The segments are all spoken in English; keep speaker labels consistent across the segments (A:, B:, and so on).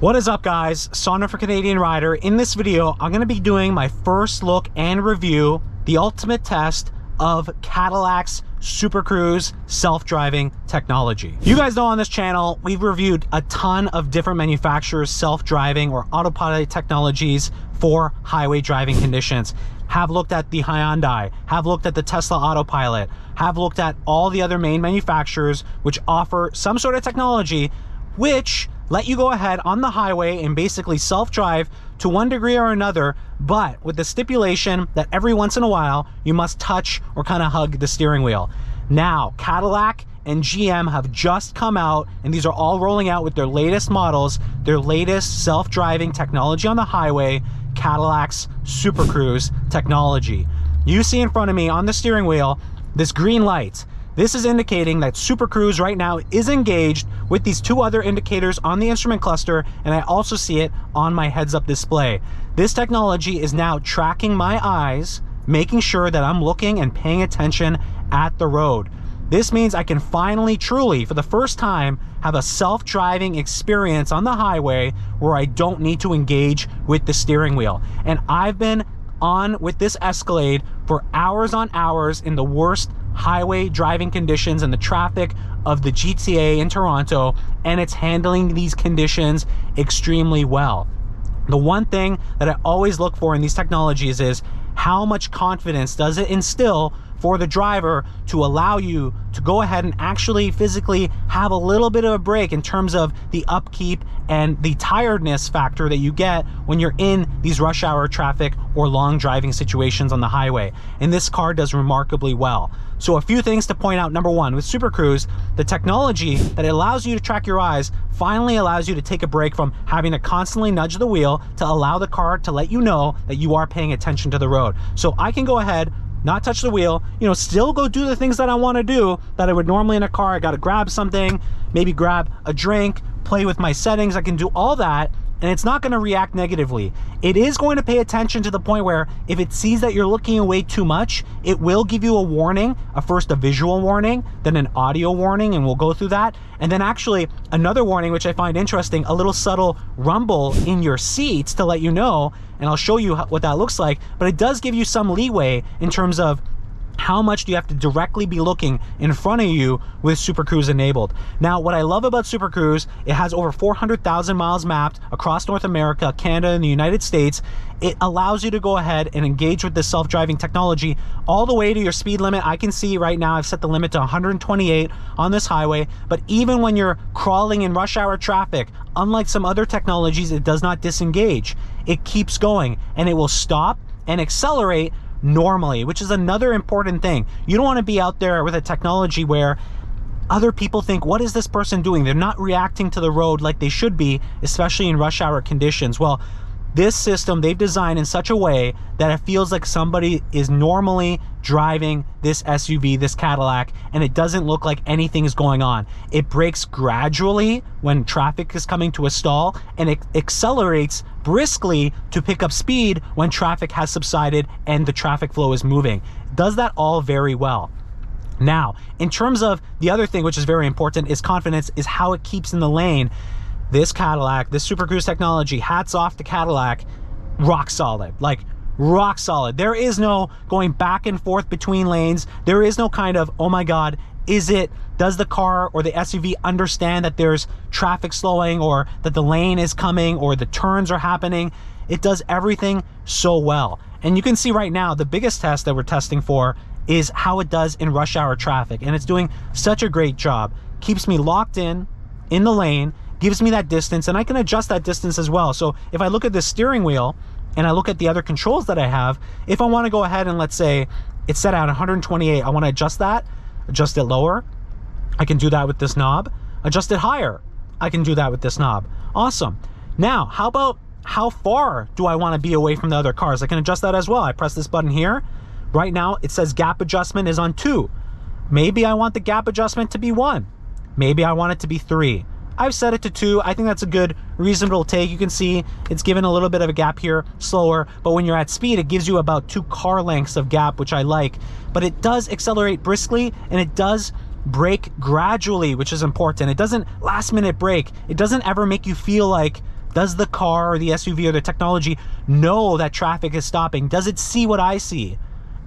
A: What is up, guys? Sonduren for Canadian Rider. In this video, I'm going to be doing my first look and review, the ultimate test of Cadillac's Super Cruise self-driving technology. You guys know on this channel, we've reviewed a ton of different manufacturers' self-driving or autopilot technologies for highway driving conditions. Have looked at the Hyundai, have looked at the Tesla Autopilot, have looked at all the other main manufacturers which offer some sort of technology which let you go ahead on the highway and basically self-drive to one degree or another, but with the stipulation that every once in a while you must touch or kind of hug the steering wheel. Now, Cadillac and GM have just come out, and these are all rolling out with their latest models, their latest self-driving technology on the highway, Cadillac's Super Cruise technology. You see in front of me on the steering wheel this green light. This is indicating that Super Cruise right now is engaged with these two other indicators on the instrument cluster, and I also see it on my heads-up display. This technology is now tracking my eyes, making sure that I'm looking and paying attention at the road. This means I can finally, truly, for the first time, have a self-driving experience on the highway where I don't need to engage with the steering wheel. And I've been on with this Escalade for hours on hours in the worst highway driving conditions and the traffic of the GTA in Toronto, and it's handling these conditions extremely well. The one thing that I always look for in these technologies is how much confidence does it instill for the driver to allow you to go ahead and actually physically have a little bit of a break in terms of the upkeep and the tiredness factor that you get when you're in these rush hour traffic or long driving situations on the highway. And this car does remarkably well. So a few things to point out. Number one, with Super Cruise, the technology that allows you to track your eyes finally allows you to take a break from having to constantly nudge the wheel to allow the car to let you know that you are paying attention to the road. So I can go ahead, not touch the wheel, still go do the things that I want to do that I would normally in a car. I got to grab something, maybe grab a drink, play with my settings. I can do all that, and it's not going to react negatively. It is going to pay attention to the point where if it sees that you're looking away too much, it will give you a warning, first a visual warning, then an audio warning, and we'll go through that. And then actually another warning, which I find interesting, a little subtle rumble in your seats to let you know, and I'll show you what that looks like, but it does give you some leeway in terms of how much do you have to directly be looking in front of you with Super Cruise enabled. Now, what I love about Super Cruise, it has over 400,000 miles mapped across North America, Canada, and the United States. It allows you to go ahead and engage with this self-driving technology all the way to your speed limit. I can see right now I've set the limit to 128 on this highway, but even when you're crawling in rush hour traffic, unlike some other technologies, it does not disengage. It keeps going, and it will stop and accelerate normally, which is another important thing. You don't want to be out there with a technology where other people think, what is this person doing? They're not reacting to the road like they should be, especially in rush hour conditions. Well, this system they've designed in such a way that it feels like somebody is normally driving this SUV, this Cadillac, and it doesn't look like anything is going on. It brakes gradually when traffic is coming to a stall, and it accelerates briskly to pick up speed when traffic has subsided and the traffic flow is moving. It does that all very well. Now, in terms of the other thing, which is very important, is confidence, is how it keeps in the lane. This Cadillac, this Super Cruise technology, hats off to Cadillac, rock solid, like rock solid. There is no going back and forth between lanes. There is no kind of, oh my God, does the car or the SUV understand that there's traffic slowing or that the lane is coming or the turns are happening? It does everything so well. And you can see right now, the biggest test that we're testing for is how it does in rush hour traffic. And it's doing such a great job. Keeps me locked in the lane, gives me that distance, and I can adjust that distance as well. So if I look at the steering wheel and I look at the other controls that I have, if I want to go ahead and let's say it's set at 128, I want to adjust that, adjust it lower, I can do that with this knob. Adjust it higher, I can do that with this knob. Awesome. Now, how about how far do I want to be away from the other cars? I can adjust that as well. I press this button here. Right now it says gap adjustment is on 2. Maybe I want the gap adjustment to be 1. Maybe I want it to be 3. I've set it to 2. I think that's a good, reasonable take. You can see it's given a little bit of a gap here, slower, but when you're at speed, it gives you about 2 car lengths of gap, which I like. But it does accelerate briskly, and it does brake gradually, which is important. It doesn't last minute brake. It doesn't ever make you feel like Does the car or the SUV or the technology know that traffic is stopping? Does it see what I see?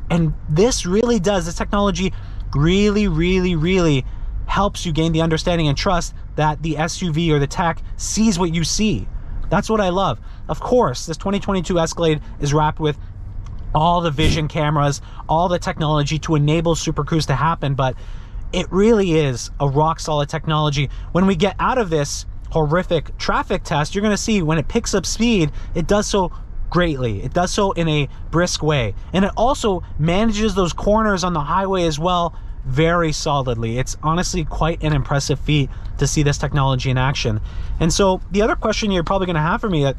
A: And this really does. This technology really helps you gain the understanding and trust that the SUV or the tech sees what you see. That's what I love. Of course, this 2022 Escalade is wrapped with all the vision cameras, all the technology to enable Super Cruise to happen, but it really is a rock solid technology. When we get out of this horrific traffic test, you're gonna see when it picks up speed, it does so greatly. It does so in a brisk way. And it also manages those corners on the highway as well very solidly. It's honestly quite an impressive feat to see this technology in action. And so the other question you're probably gonna have for me,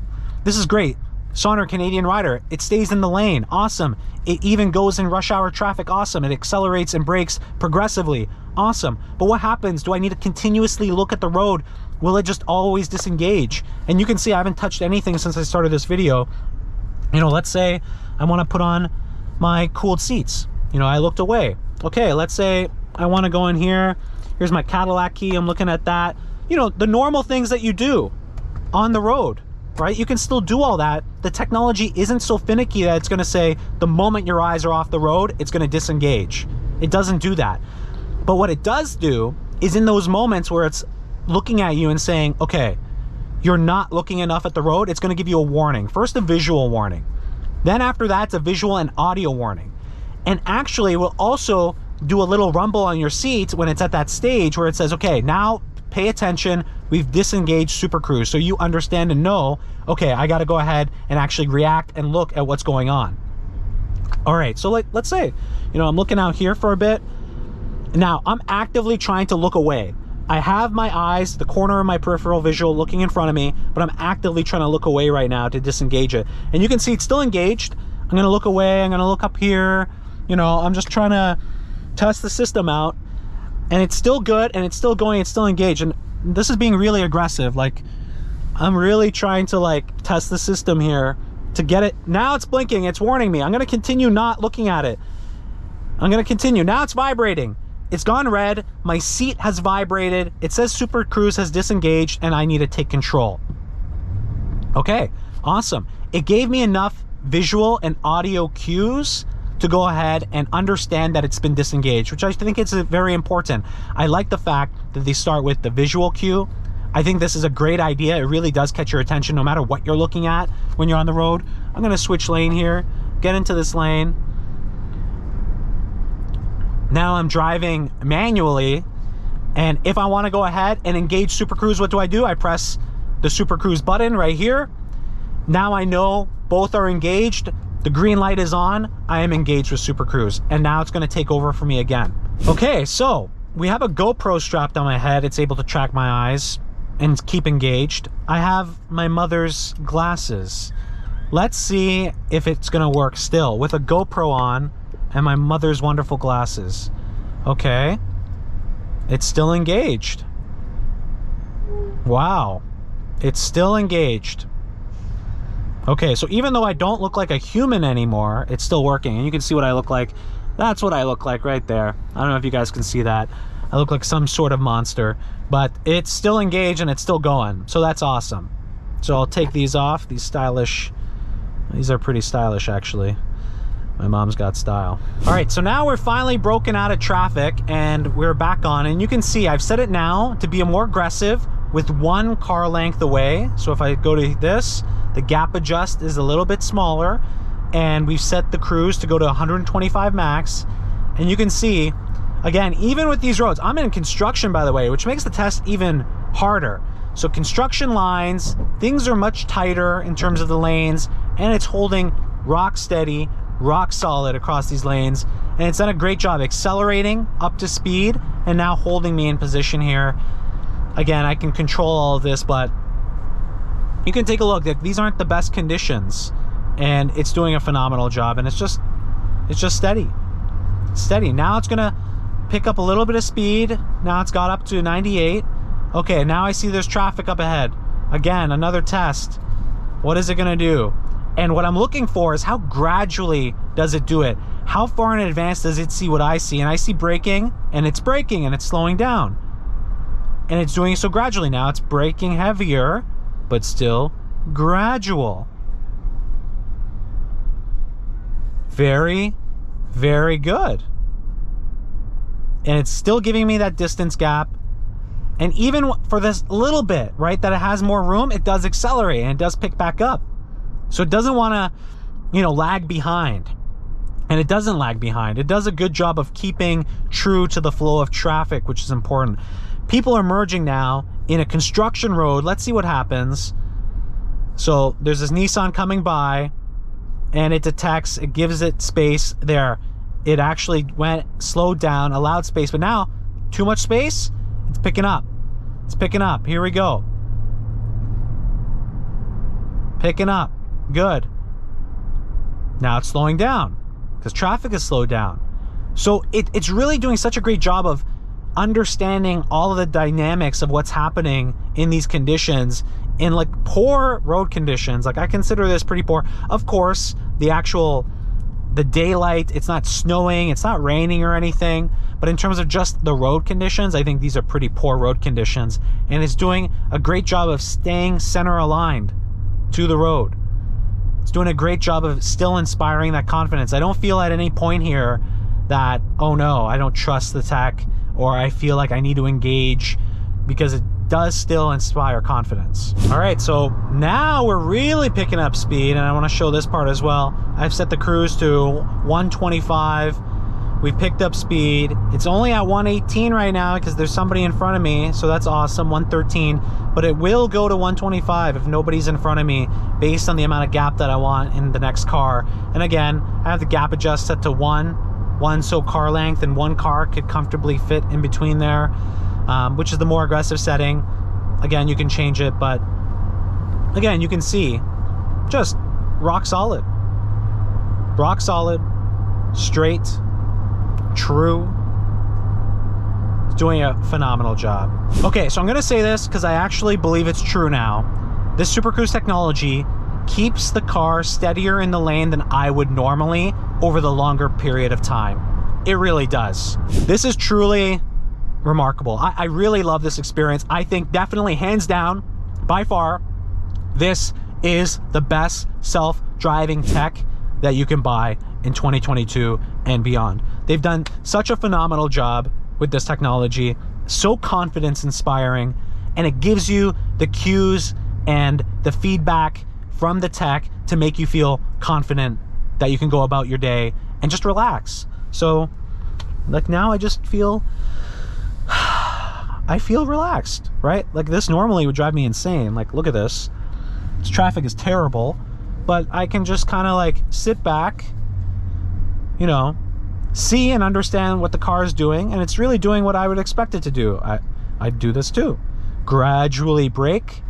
A: this is great. Sonduren Canadian Rider, it stays in the lane, awesome. It even goes in rush hour traffic, awesome. It accelerates and brakes progressively, awesome. But what happens? Do I need to continuously look at the road? Will it just always disengage? And you can see I haven't touched anything since I started this video. You know, let's say I want to put on my cooled seats. You know, I looked away. Okay, let's say I want to go in here. Here's my Cadillac key. I'm looking at that. You know, the normal things that you do on the road, right? You can still do all that. The technology isn't so finicky that it's going to say the moment your eyes are off the road, it's going to disengage. It doesn't do that. But what it does do is in those moments where it's looking at you and saying, okay, you're not looking enough at the road, it's going to give you a warning. First, a visual warning. Then after that, it's a visual and audio warning. And actually, it will also do a little rumble on your seat when it's at that stage where it says, okay, now pay attention, we've disengaged Super Cruise. So you understand and know, okay, I got to go ahead and actually react and look at what's going on. All right, so let's say, you know, I'm looking out here for a bit. Now, I'm actively trying to look away. I have my eyes, the corner of my peripheral visual looking in front of me, but I'm actively trying to look away right now to disengage it. And you can see it's still engaged. I'm going to look away. I'm going to look up here. You know, I'm just trying to test the system out. And it's still good, and it's still going, it's still engaged. And this is being really aggressive. Like, I'm really trying to, like, test the system here to get it. Now it's blinking. It's warning me. I'm going to continue not looking at it. I'm going to continue. Now it's vibrating. It's gone red, my seat has vibrated, it says Super Cruise has disengaged and I need to take control. Okay, awesome. It gave me enough visual and audio cues to go ahead and understand that it's been disengaged, which I think is very important. I like the fact that they start with the visual cue. I think this is a great idea. It really does catch your attention no matter what you're looking at when you're on the road. I'm gonna switch lane here, get into this lane. Now I'm driving manually, and if I want to go ahead and engage Super Cruise, what do? I press the Super Cruise button right here. Now I know both are engaged. The green light is on. I am engaged with Super Cruise, and now it's going to take over for me again. Okay, so we have a GoPro strapped on my head. It's able to track my eyes and keep engaged. I have my mother's glasses. Let's see if it's going to work still with a GoPro on and my mother's wonderful glasses. Okay, it's still engaged. Wow, it's still engaged. Okay, so even though I don't look like a human anymore, it's still working. And you can see what I look like. That's what I look like right there. I don't know if you guys can see that. I look like some sort of monster, but it's still engaged and it's still going. So that's awesome. So I'll take these off. These are pretty stylish actually. My mom's got style. All right, so now we're finally broken out of traffic and we're back on, and you can see I've set it now to be more aggressive with one car length away. So if I go to this, the gap adjust is a little bit smaller, and we've set the cruise to go to 125 max. And you can see, again, even with these roads, I'm in construction, by the way, which makes the test even harder. So construction lines, things are much tighter in terms of the lanes, and it's holding rock steady, rock solid across these lanes, and it's done a great job accelerating up to speed and now holding me in position here. Again, I can control all of this, but you can take a look. These aren't the best conditions, and it's doing a phenomenal job, and it's just steady. Now it's gonna pick up a little bit of speed. Now it's got up to 98. Okay, now I see there's traffic up ahead. Again, another test. What is it gonna do? And what I'm looking for is how gradually does it do it? How far in advance does it see what I see? And I see braking, and it's braking, and it's slowing down. And it's doing it so gradually. Now it's braking heavier, but still gradual. Very, very good. And it's still giving me that distance gap. And even for this little bit, right, that it has more room, it does accelerate and it does pick back up. So it doesn't want to, you know, lag behind. And it doesn't lag behind. It does a good job of keeping true to the flow of traffic, which is important. People are merging now in a construction road. Let's see what happens. So there's this Nissan coming by and it detects, it gives it space there. It actually slowed down, allowed space, but now too much space. It's picking up. It's picking up. Here we go. Picking up. Good. Now it's slowing down because traffic is slowed down. So it's really doing such a great job of understanding all of the dynamics of what's happening in these conditions, in like poor road conditions. Like I consider this pretty poor. Of course, the daylight, it's not snowing, it's not raining or anything, but in terms of just the road conditions, I think these are pretty poor road conditions, and it's doing a great job of staying center aligned to the road. It's doing a great job of still inspiring that confidence. I don't feel at any point here that, oh no, I don't trust the tech, or I feel like I need to engage, because it does still inspire confidence. All right, so now we're really picking up speed, and I want to show this part as well. I've set the cruise to 125. We've picked up speed. It's only at 118 right now because there's somebody in front of me, so that's awesome, 113. But it will go to 125 if nobody's in front of me, based on the amount of gap that I want in the next car. And again, I have the gap adjust set to one so car length, and one car could comfortably fit in between there, which is the more aggressive setting. Again, you can change it, but again, you can see just rock solid, straight, true. It's doing a phenomenal job. Okay, so I'm gonna say this because I actually believe it's true now. This Super Cruise technology keeps the car steadier in the lane than I would normally over the longer period of time. It really does. This is truly remarkable. I really love this experience. I think definitely, hands down, by far, this is the best self-driving tech that you can buy in 2022 and beyond. They've done such a phenomenal job with this technology, so confidence inspiring, and it gives you the cues and the feedback from the tech to make you feel confident that you can go about your day and just relax. So like now I just feel I feel relaxed, right? Like this normally would drive me insane. Like look at this. This traffic is terrible, but I can just kind of like sit back, you know, see and understand what the car is doing, and it's really doing what I would expect it to do. I'd do this too. Gradually brake,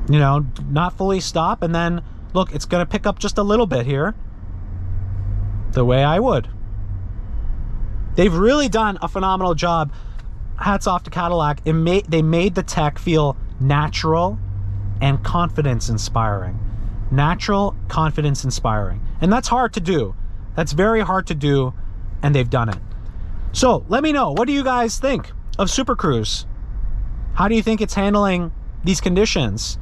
A: you know, not fully stop, and then look, it's gonna pick up just a little bit here, the way I would. They've really done a phenomenal job. Hats off to Cadillac. They made the tech feel natural and confidence inspiring. Natural, confidence inspiring. And that's hard to do. That's very hard to do, and they've done it. So let me know, what do you guys think of Super Cruise? How do you think it's handling these conditions?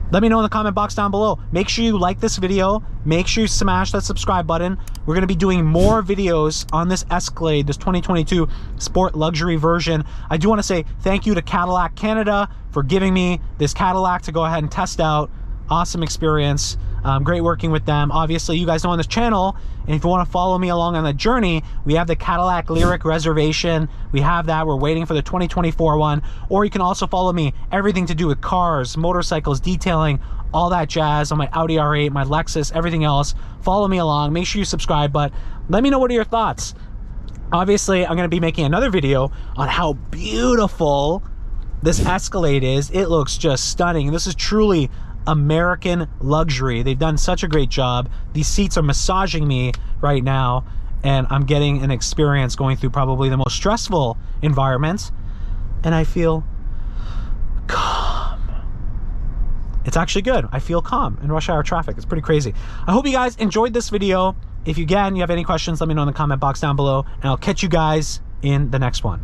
A: Let me know in the comment box down below. Make sure you like this video. Make sure you smash that subscribe button. We're gonna be doing more videos on this Escalade, this 2022 sport luxury version. I do wanna say thank you to Cadillac Canada for giving me this Cadillac to go ahead and test out. Awesome experience. Great working with them. Obviously, you guys know on this channel, and if you want to follow me along on the journey, we have the Cadillac Lyric reservation. We have that. We're waiting for the 2024 one. Or you can also follow me, everything to do with cars, motorcycles, detailing, all that jazz on my Audi R8, my Lexus, everything else. Follow me along. Make sure you subscribe, but let me know what are your thoughts. Obviously, I'm going to be making another video on how beautiful this Escalade is. It looks just stunning. This is truly American luxury. They've done such a great job. These seats are massaging me right now, and I'm getting an experience going through probably the most stressful environments, and I feel calm. It's actually good. I feel calm in rush hour traffic. It's pretty crazy. I hope you guys enjoyed this video. If you have any questions, let me know in the comment box down below, and I'll catch you guys in the next one.